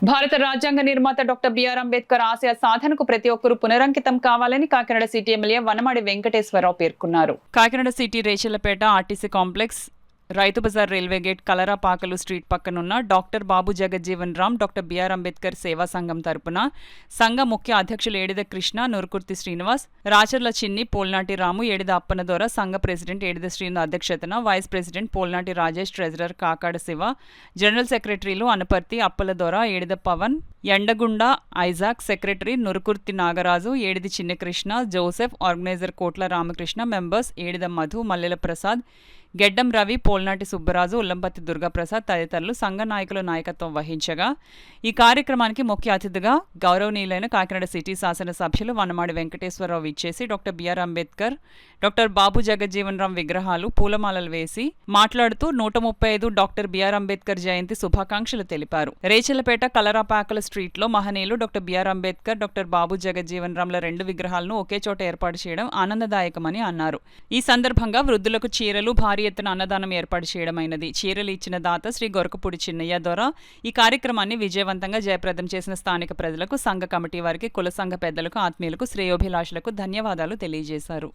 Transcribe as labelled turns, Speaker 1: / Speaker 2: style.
Speaker 1: భారత రాజ్యాంగ నిర్మాత డాక్టర్ బిఆర్ అంబేద్కర్ ఆశయ సాధనకు ప్రతి ఒక్కరూ పునరంకితం కావాలని కాకినాడ సిటీ ఎమ్మెల్యే వనమాడి వెంకటేశ్వరరావు పేర్కొన్నారు. Kakinada city రేచలపేట RTC complex, Rythu Bazar, railway gate, కలరాపాకలు street పక్కనున్న డాక్టర్ బాబు జగజ్జీవన్ రామ్ డాక్టర్ బిఆర్ అంబేద్కర్ సేవా సంఘం తరపున సంఘ ముఖ్య అధ్యక్షులు ఏడిద కృష్ణ, నూరుకుర్తి శ్రీనివాస్, రాచర్ల చిన్ని, పోల్నాటి రాము, ఏడిద అప్పన ద్వారా సంఘ ప్రెసిడెంట్ ఏడిద శ్రీను అధ్యక్షతన, vice president Polnati Rajesh, treasurer Kakada Siva, general సెక్రటరీలు అనపర్తి అప్పల ద్వారా, Edida Pavan, Endagunda Isaac, secretary Nurukurthi Nagaraju, Edidi Chinnakrishna, Joseph, organiser Kotla Ramakrishna, members Edida Madhu, Mallela Prasad, Geddam Ravi, Polnati Subbaraju, ఉల్లంపత్తి Durgaprasad తదితరులు సంఘ నాయకులు నాయకత్వం వహించగా, ఈ కార్యక్రమానికి ముఖ్య అతిథిగా గౌరవనీయులైన కాకినాడ సిటీ శాసనసభ్యులు వనమాడి వెంకటేశ్వరరావు ఇచ్చేసి డాక్టర్ బిఆర్ అంబేద్కర్, డాక్టర్ బాబు జగజ్జీవన్ రామ్ విగ్రహాలు పూలమాలలు వేసి మాట్లాడుతూ 135 డాక్టర్ బిఆర్ అంబేద్కర్ జయంతి శుభాకాంక్షలు తెలిపారు. రేచలపేట కలరాపాకల స్ట్రీట్లో మహనీయులు డాక్టర్ బిఆర్ అంబేద్కర్, డాక్టర్ బాబు జగజ్జీవన్ రామ్ల 2 విగ్రహాలను ఒకే చోట ఏర్పాటు చేయడం ఆనందదాయకమని అన్నారు. ఈ సందర్భంగా వృద్ధులకు చీరలు, భారీ ఎత్తున అన్నదానం ఏర్పాటు చేయడమైనది. చీరలు ఇచ్చిన దాత శ్రీ గొరకపూడి చిన్నయ్య ద్వారా ఈ కార్యక్రమాన్ని విజయవంతంగా జయప్రదం చేసిన స్థానిక ప్రజలకు, సంఘ కమిటీ వారికి, కుల సంఘ పెద్దలకు, ఆత్మీయులకు, శ్రేయోభిలాషులకు ధన్యవాదాలు తెలియజేశారు.